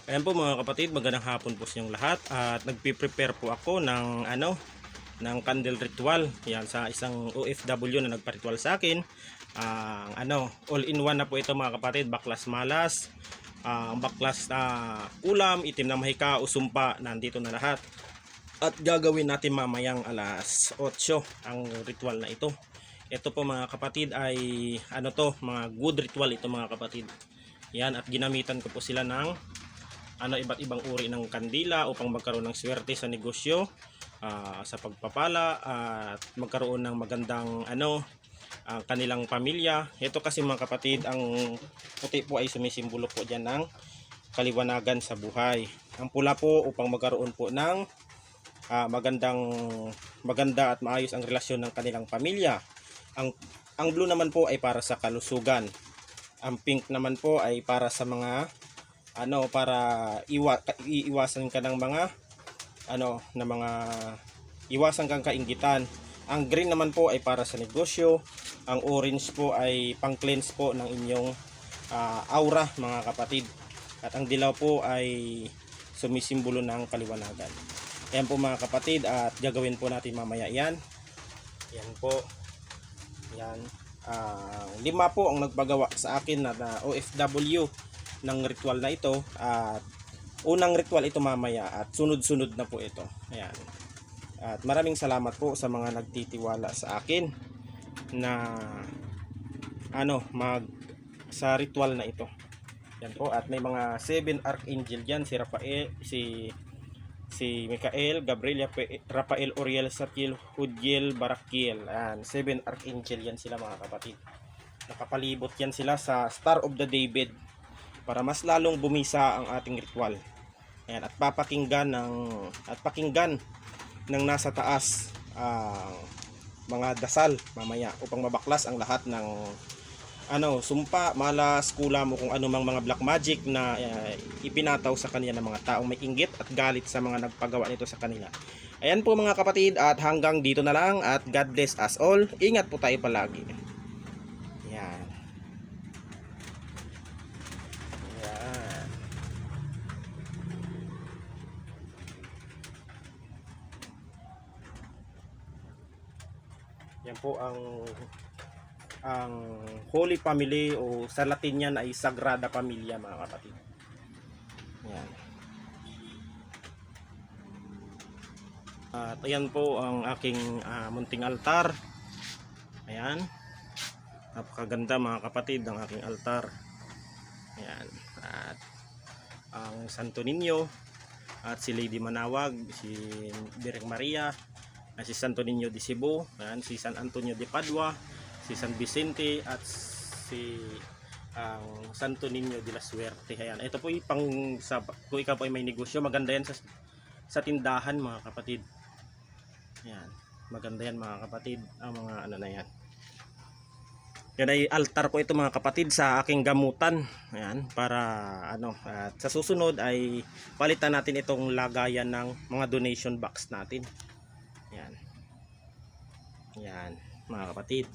Ayan po mga kapatid, magandang hapon po sa inyong lahat at nagpi-prepare po ako ng ng candle ritual. Yan sa isang OFW na nagpa-ritual sa akin. All-in-one na po ito mga kapatid, baklas malas, baklas na ulam, itim na mahika, usumpa, nandito na lahat. At gagawin natin mamayang alas 8 ang ritual na ito. Ito po mga kapatid ay mga good ritual ito mga kapatid. Yan, at ginamitan ko po sila ng iba't ibang uri ng kandila upang magkaroon ng swerte sa negosyo, sa pagpapala at magkaroon ng magandang kanilang pamilya. Ito kasi mga kapatid, ang puti po ay sumisimbolo po diyan ng kaliwanagan sa buhay. Ang pula po upang magkaroon po ng maganda at maayos ang relasyon ng kanilang pamilya. Ang blue naman po ay para sa kalusugan. Ang pink naman po ay para sa mga para iiwasan ka ng mga iwasan kang kainggitan. Ang green naman po ay para sa negosyo. Ang orange po ay pang-cleanse po ng inyong aura mga kapatid. At ang dilaw po ay sumisimbolo ng kaliwanagan. Ayan po mga kapatid, at gagawin po natin mamaya yan. Yan po. Yan. 5 po ang nagpagawa sa akin na OFW ng ritual na ito, at unang ritual ito mamaya at sunod-sunod na po ito. Ayan. At maraming salamat po sa mga nagtitiwala sa akin na sa ritual na ito. Yan po, at may mga 7 archangel diyan, si Rafael, si Michael, Gabriel, Rafael, Uriel, Satiel, Hudgiel, Barakiel. Ayan, 7 archangel yan sila mga kapatid. Nakapalibot yan sila sa Star of the David para mas lalong bumisa ang ating ritual. Ayan, at pakinggan ng nasa taas mga dasal mamaya upang mabaklas ang lahat ng sumpa, malas, kulam o kung anumang mga black magic na ipinataw sa kanila ng mga taong may inggit at galit sa mga nagpagawa nito sa kanila. Ayan po mga kapatid, at hanggang dito na lang, at God bless us all. Ingat po tayo palagi. Yan. Yan. Yan po ang Holy Family, o sa Latin yan ay Sagrada Familia mga kapatid. Yan. At ayan po ang aking munting altar. Ayan. Napakaganda mga kapatid ang aking altar. Ayan. At ang Santo Niño at si Lady Manawag, si Direk Maria, si Santo Niño de Cebu, ayan, si San Antonio de Padua, si San Vicente, at si Santo Niño de la Suerte. Ayan. Ito po kung ikaw po ay may negosyo, maganda yan sa tindahan mga kapatid. Ayan. Maganda yan mga kapatid, ang mga na yan. Yan ay altar ko ito mga kapatid sa aking gamutan. Ayan, para at sa susunod ay palitan natin itong lagayan ng mga donation box natin. Yan. Yan mga kapatid.